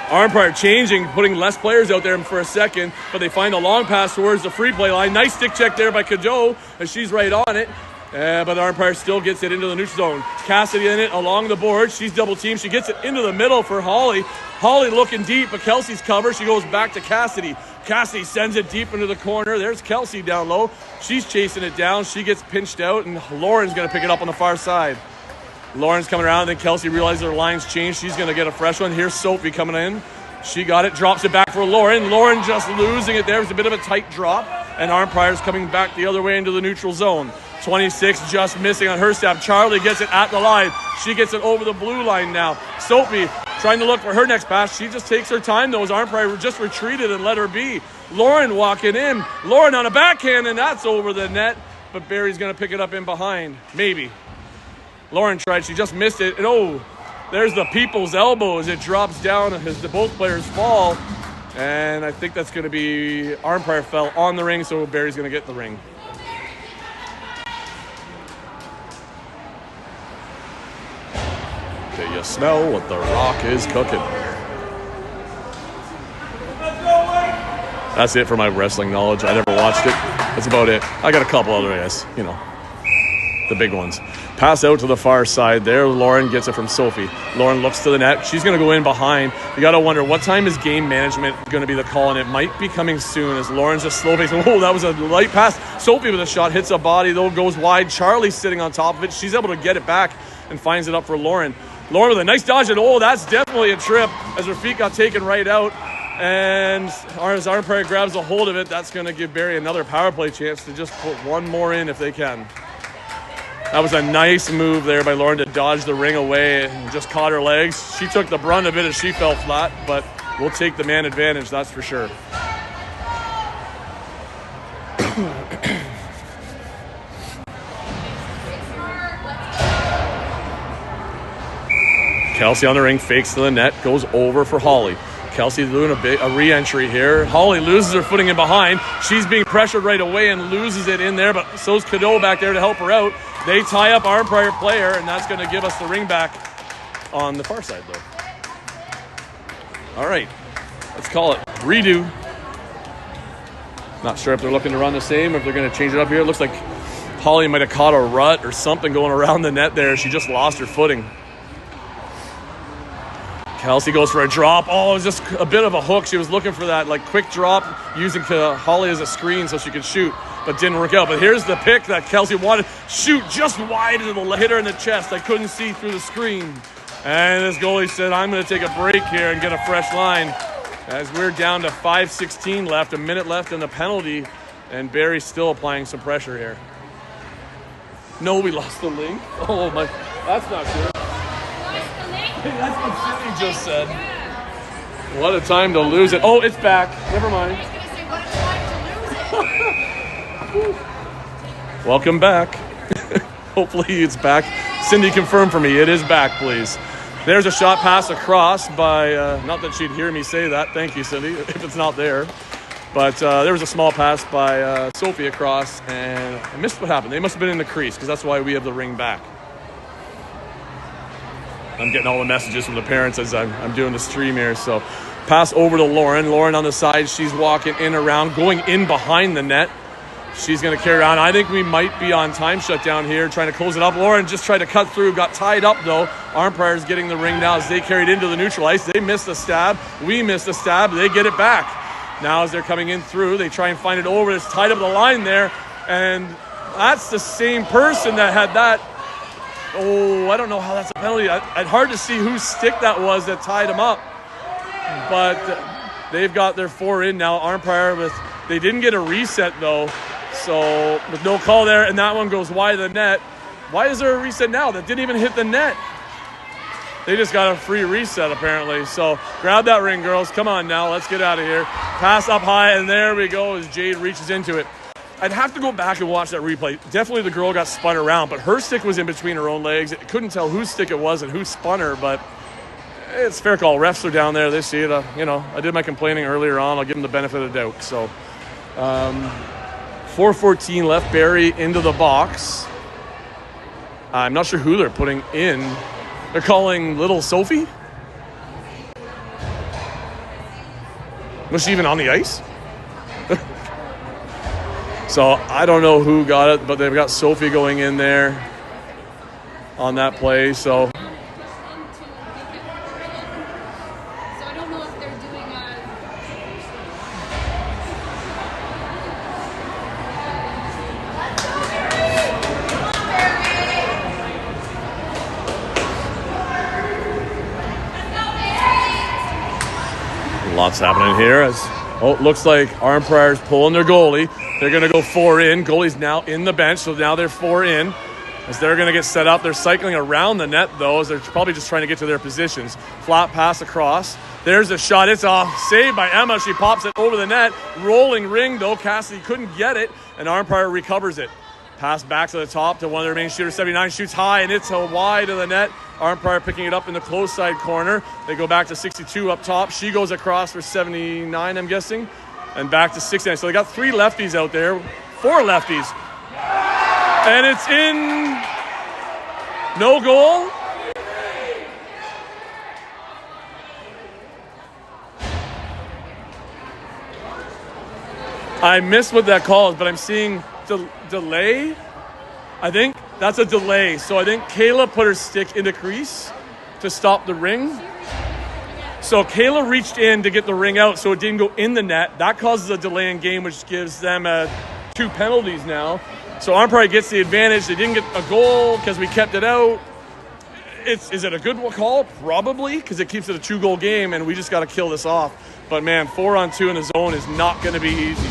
Arnprior changing, putting less players out there for a second, but they find a long pass towards the free play line. Nice stick check there by Cadeau, as she's right on it. But Arnprior still gets it into the neutral zone. Cassidy in it along the board. She's double teamed. She gets it into the middle for Holly. Holly looking deep, but Kelsey's covered. She goes back to Cassidy. Cassidy sends it deep into the corner. There's Kelsey down low. She's chasing it down. She gets pinched out, and Lauren's going to pick it up on the far side. Lauren's coming around, then Kelsey realizes her line's changed. She's going to get a fresh one. Here's Sophie coming in. She got it, drops it back for Lauren. Lauren just losing it there. It was a bit of a tight drop, and Arnprior's coming back the other way into the neutral zone. 26 just missing on her stab. Charlie gets it at the line. She gets it over the blue line now. Sophie trying to look for her next pass. She just takes her time, though, as Arnprior just retreated and let her be. Lauren walking in. Lauren on a backhand, and that's over the net. But Barrie's going to pick it up in behind. Maybe. Lauren tried. She just missed it. And there's the people's elbow as it drops down as the both players fall. And I think that's going to be Arnprior fell on the ring, so Barrie's going to get the ring. Okay, you smell what the Rock is cooking. That's it for my wrestling knowledge. I never watched it. That's about it. I got a couple other, the big ones. Pass out to the far side there. Lauren gets it from Sophie. Lauren looks to the net. She's going to go in behind. You got to wonder, what time is game management going to be the call? And it might be coming soon as Lauren's just slow pace. Oh, that was a light pass. Sophie with a shot, hits a body, though, goes wide. Charlie's sitting on top of it. She's able to get it back and finds it up for Lauren. Lauren with a nice dodge, and oh, that's definitely a trip as her feet got taken right out. And as Arnprior grabs a hold of it, that's going to give Barrie another power play chance to just put one more in if they can. That was a nice move there by Lauren to dodge the ring away and just caught her legs. She took the brunt of it as she fell flat, but we'll take the man advantage, that's for sure. Kelsey on the ring, fakes to the net, goes over for Holly. Kelsey doing a re-entry here. Holly loses her footing in behind. She's being pressured right away and loses it in there, but so's Cadeau back there to help her out. They tie up Arnprior player, and that's going to give us the ring back on the far side, though. All right, let's call it redo. Not sure if they're looking to run the same or if they're going to change it up here. It looks like Holly might have caught a rut or something going around the net there. She just lost her footing. Kelsey goes for a drop. Oh, it was just a bit of a hook. She was looking for that quick drop using Holly as a screen so she could shoot, but didn't work out. But here's the pick that Kelsey wanted. Shoot just wide to the hitter in the chest. I couldn't see through the screen. And this goalie said, I'm going to take a break here and get a fresh line. As we're down to 5:16 left, a minute left in the penalty, and Barrie's still applying some pressure here. No, we lost the link. Oh my, that's not good. That's what Cindy just said. What a time to lose it. Oh, it's back. Never mind. Welcome back. Hopefully it's back. Cindy, confirm for me. It is back, please. There's a shot pass across by, not that she'd hear me say that. Thank you, Cindy, if it's not there. But there was a small pass by Sophie across, and I missed what happened. They must have been in the crease, because that's why we have the ring back. I'm getting all the messages from the parents as I'm doing the stream here. So pass over to Lauren. Lauren on the side. She's walking in around, going in behind the net. She's going to carry on. I think we might be on time shutdown here, trying to close it up. Lauren just tried to cut through, got tied up though. Arnprior's getting the ring now as they carried into the neutral ice. They missed the stab. We missed the stab. They get it back. Now as they're coming in through, they try and find it over. It's tied up the line there. And that's the same person that had that. Oh, I don't know how that's a penalty. It's hard to see whose stick that was that tied him up. But they've got their 4 in now. Arnprior they didn't get a reset though. So with no call there, and that one goes wide of the net. Why is there a reset now? That didn't even hit the net. They just got a free reset apparently. So grab that ring, girls. Come on now, let's get out of here. Pass up high, and there we go as Jade reaches into it. I'd have to go back and watch that replay. Definitely the girl got spun around, but her stick was in between her own legs. I couldn't tell whose stick it was and who spun her, but it's fair call. Refs are down there. They see it. I did my complaining earlier on. I'll give them the benefit of the doubt. So 4:14 left. Barrie into the box. I'm not sure who they're putting in. They're calling little Sophie? Was she even on the ice? So I don't know who got it, but they've got Sophie going in there on that play. So I don't know if they're doing lots happening here. It looks like Arnprior's pulling their goalie. They're going to go 4 in. Goalie's now in the bench, so now they're 4 in. As they're going to get set up, they're cycling around the net, though, as they're probably just trying to get to their positions. Flat pass across. There's a shot. It's off. Saved by Emma. She pops it over the net. Rolling ring, though. Cassidy couldn't get it, and Arnprior recovers it. Pass back to the top to one of the remaining shooters. 79 shoots high, and it's a wide of the net. Arnprior picking it up in the close side corner. They go back to 62 up top. She goes across for 79, I'm guessing. And back to 69. So they got 3 lefties out there. 4 lefties. And it's in. No goal. I missed what that call is, but I'm seeing delay, I think. That's a delay. So I think Kayla put her stick in the crease to stop the ring. So Kayla reached in to get the ring out so it didn't go in the net. That causes a delay in game, which gives them 2 penalties now. So Arnprior gets the advantage. They didn't get a goal because we kept it out. Is it a good call? Probably, because it keeps it a 2-goal game, and we just got to kill this off. But, man, 4-on-2 in the zone is not going to be easy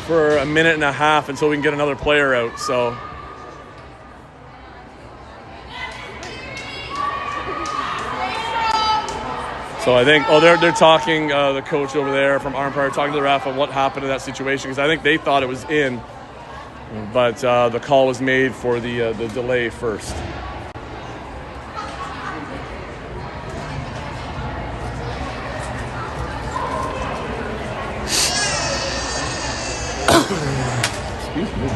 for a minute and a half until we can get another player out. So I think, they're talking, the coach over there from Arnprior, talking to the ref on what happened in that situation, because I think they thought it was in, but the call was made for the delay first. Excuse me.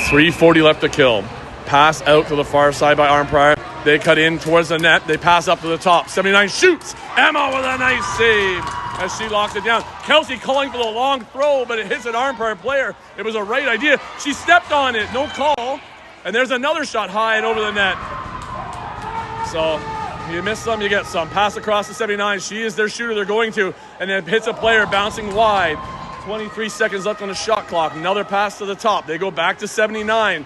3:40 left to kill. Pass out to the far side by Arnprior. They cut in towards the net. They pass up to the top. 79 shoots. Emma with a nice save as she locks it down. Kelsey calling for the long throw, but it hits an Arnprior player. It was a right idea. She stepped on it. No call. And there's another shot high and over the net. So you miss some, you get some. Pass across to 79. She is their shooter they're going to. And then hits a player bouncing wide. 23 seconds left on the shot clock. Another pass to the top. They go back to 79.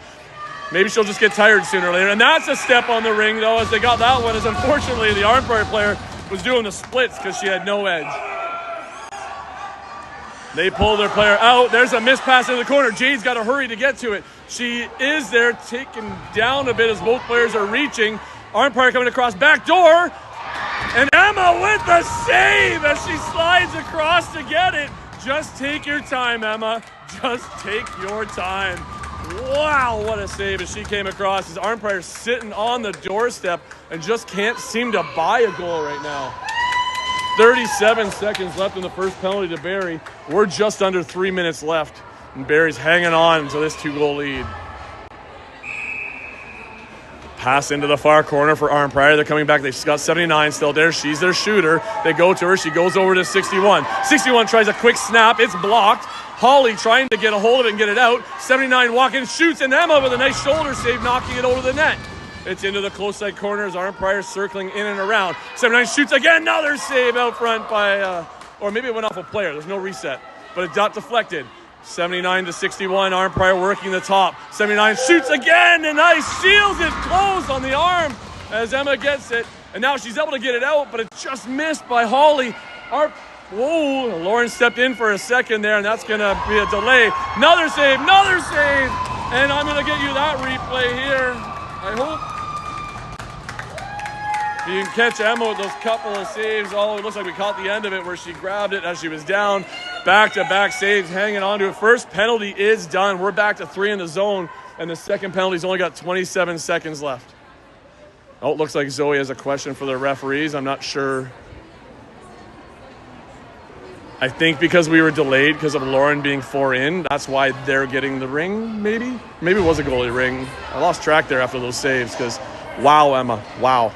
Maybe she'll just get tired sooner or later. And that's a step on the ring, though, as they got that one. As unfortunately, the Arnprior player was doing the splits because she had no edge. They pull their player out. There's a missed pass in the corner. Jade's got to hurry to get to it. She is there, taken down a bit as both players are reaching. Arnprior coming across back door. And Emma with the save as she slides across to get it. Just take your time, Emma. Just take your time. Wow, what a save as she came across. As Arnprior sitting on the doorstep and just can't seem to buy a goal right now. 37 seconds left in the first penalty to Barrie. We're just under 3 minutes left. And Barrie's hanging on to this 2-goal lead. Pass into the far corner for Arnprior. They're coming back. They've got 79 still there. She's their shooter. They go to her. She goes over to 61. 61 tries a quick snap. It's blocked. Holly trying to get a hold of it and get it out. 79 walking, shoots, and Emma with a nice shoulder save, knocking it over the net. It's into the close side corners. Arnprior circling in and around. 79 shoots again. Another save out front by, or maybe it went off a player. There's no reset, but it got deflected. 79 to 61, Arnprior working the top. 79 shoots again, and nice, shields it close on the arm as Emma gets it. And now she's able to get it out, but it's just missed by Holly. Whoa, Lauren stepped in for a second there, and that's going to be a delay. Another save, and I'm going to get you that replay here. I hope you can catch Emma with those couple of saves. Oh, it looks like we caught the end of it where she grabbed it as she was down. Back-to-back saves, hanging on to it. First penalty is done. We're back to 3 in the zone, and the second penalty's only got 27 seconds left. Oh, it looks like Zoe has a question for the referees. I'm not sure. I think because we were delayed because of Lauren being 4 in, that's why they're getting the ring, maybe? Maybe it was a goalie ring. I lost track there after those saves because, wow, Emma, wow.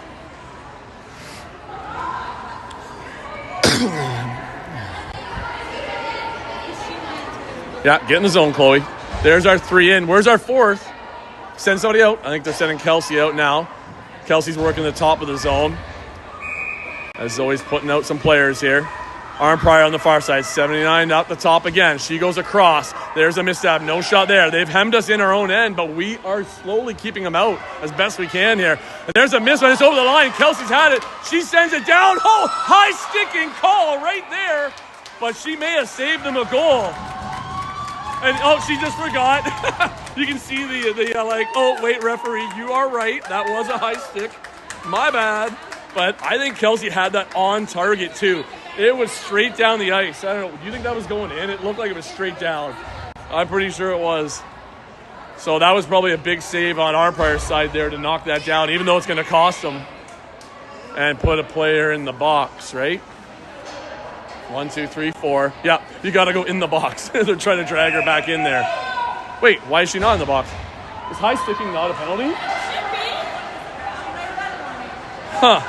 Yeah, get in the zone, Chloe. There's our 3 in. Where's our 4th? Send somebody out. I think they're sending Kelsey out now. Kelsey's working the top of the zone. As Zoe's putting out some players here. Arnprior on the far side. 79 up the top again. She goes across. There's a missed-up. No shot there. They've hemmed us in our own end, but we are slowly keeping them out as best we can here. And there's a miss, but it's over the line. Kelsey's had it. She sends it down. Oh, high-sticking call right there. But she may have saved them a goal. And, oh, she just forgot. You can see the like, oh, wait, referee, you are right. That was a high stick. My bad. But I think Kelsey had that on target, too. It was straight down the ice. I don't know. Do you think that was going in? It looked like it was straight down. I'm pretty sure it was. So that was probably a big save on Arnprior's side there to knock that down, even though it's going to cost them. And put a player in the box, right? 1, 2, 3, 4. Yeah, you got to go in the box. They're trying to drag her back in there. Wait, why is she not in the box? Is high sticking not a penalty? Huh.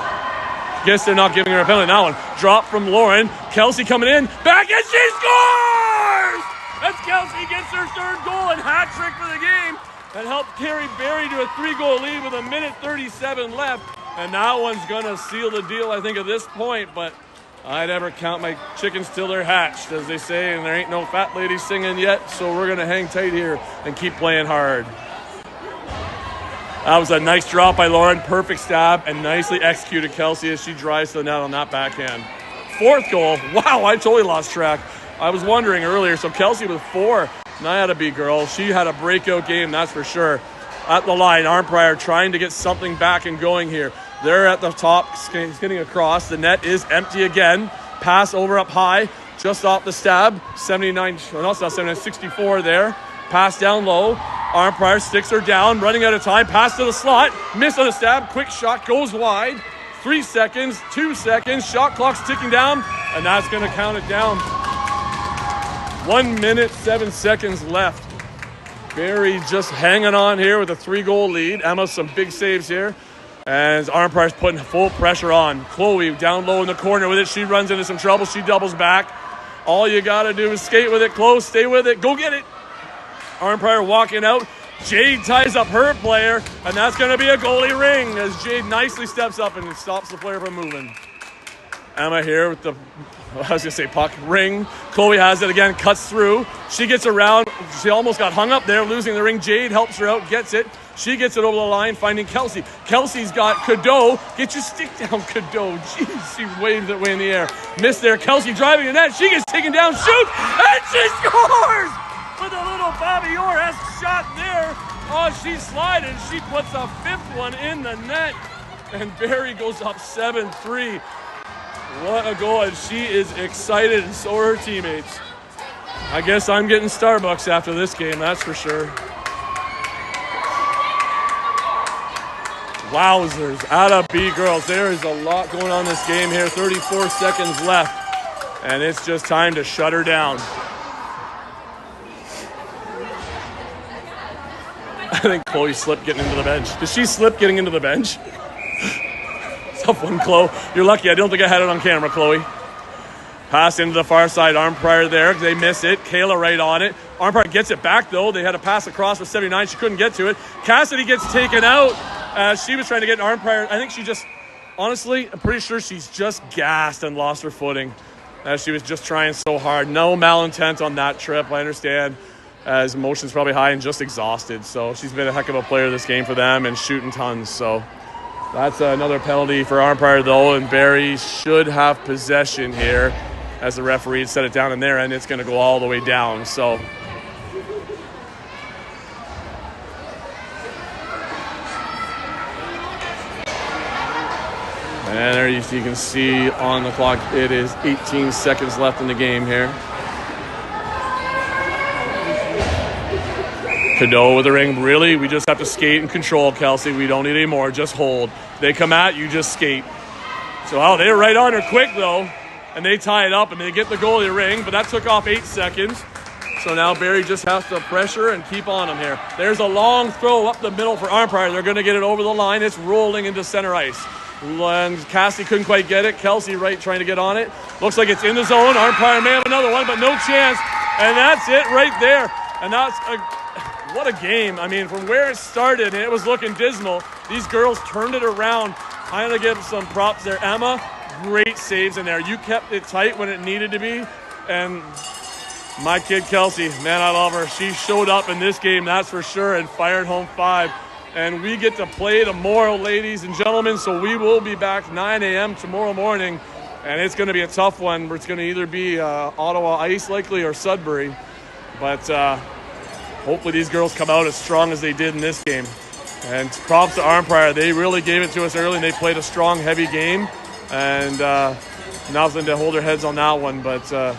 Guess they're not giving her a penalty. That one. Drop from Lauren. Kelsey coming in. Back and she scores! As Kelsey gets her third goal and hat trick for the game. And helped carry Barrie to a 3-goal lead with 1:37 left. And that one's going to seal the deal, I think, at this point. But I never count my chickens till they're hatched, as they say. And there ain't no fat lady singing yet. So we're going to hang tight here and keep playing hard. That was a nice drop by Lauren. Perfect stab and nicely executed Kelsey as she drives to the net on that backhand. Fourth goal. Wow, I totally lost track. I was wondering earlier. So Kelsey with 4. Night out of B girl. She had a breakout game, that's for sure. At the line, Arnprior trying to get something back and going here. They're at the top, getting across. The net is empty again. Pass over up high, just off the stab. 64 there. Pass down low. Arnprior sticks her down, running out of time. Pass to the slot. Miss on the stab. Quick shot goes wide. 3 seconds, 2 seconds. Shot clock's ticking down, and that's going to count it down. 1 minute, 7 seconds left. Barrie just hanging on here with a 3-goal lead. Emma, some big saves here. And Arnprior's putting full pressure on. Chloe down low in the corner with it. She runs into some trouble. She doubles back. All you got to do is skate with it. Close, stay with it. Go get it. Arnprior walking out. Jade ties up her player. And that's going to be a goalie ring as Jade nicely steps up and stops the player from moving. Emma here with the, I was going to say puck, ring. Chloe has it again, cuts through. She gets around. She almost got hung up there, losing the ring. Jade helps her out, gets it. She gets it over the line, finding Kelsey. Kelsey's got Cadeau. Get your stick down, Cadeau. Jeez, she waves it way in the air. Missed there. Kelsey driving the net. She gets taken down, shoot, and she scores! With a little Bobby Orr-esque shot there. Oh, she's sliding. She puts a 5th one in the net. And Barrie goes up 7-3. What a goal, and she is excited, and so are her teammates. I guess I'm getting Starbucks after this game, that's for sure. Wowzers, atta B girls. There is a lot going on in this game here. 34 seconds left, and it's just time to shut her down. I think Chloe slipped getting into the bench. Did she slip getting into the bench? Tough one, Chloe. You're lucky. I don't think I had it on camera, Chloe. Pass into the far side. Arnprior there. They miss it. Kayla right on it. Arnprior gets it back, though. They had a pass across for 79. She couldn't get to it. Cassidy gets taken out. She was trying to get Arnprior. I think she just, honestly, I'm pretty sure she's just gassed and lost her footing. She was just trying so hard. No malintent on that trip, I understand. As emotion's probably high and just exhausted. So she's been a heck of a player this game for them and shooting tons. So that's another penalty for Arnprior, though, and Barrie should have possession here as the referee set it down in there, and it's going to go all the way down. So and there you can see on the clock it is 18 seconds left in the game here. Cadeau with the ring. Really, we just have to skate and control, Kelsey. We don't need any more. Just hold. They come at you, just skate. So, oh, they're right on her quick, though. And they tie it up, and they get the goalie ring. But that took off 8 seconds. So now Barrie just has to pressure and keep on them here. There's a long throw up the middle for Arnprior. They're going to get it over the line. It's rolling into center ice. And Cassie couldn't quite get it. Kelsey right trying to get on it. Looks like it's in the zone. Arnprior may have another one, but no chance. And that's it right there. And that's what a game. I mean, from where it started, and it was looking dismal, these girls turned it around. I'm going to give some props there. Emma, great saves in there. You kept it tight when it needed to be. And my kid, Kelsey, man, I love her. She showed up in this game, that's for sure, and fired home 5. And we get to play tomorrow, ladies and gentlemen, so we will be back 9 a.m. tomorrow morning. And it's going to be a tough one. It's going to either be Ottawa Ice, likely, or Sudbury. But hopefully these girls come out as strong as they did in this game. And props to Arnprior. They really gave it to us early, and they played a strong, heavy game. And nothing to hold their heads on that one. But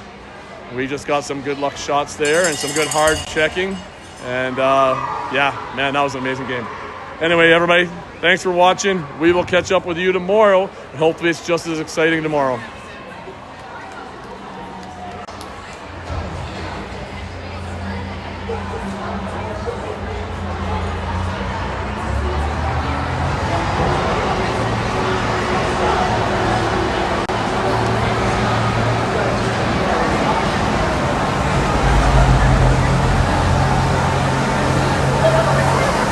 we just got some good luck shots there and some good hard checking. And, yeah, man, that was an amazing game. Anyway, everybody, thanks for watching. We will catch up with you tomorrow. And hopefully it's just as exciting tomorrow.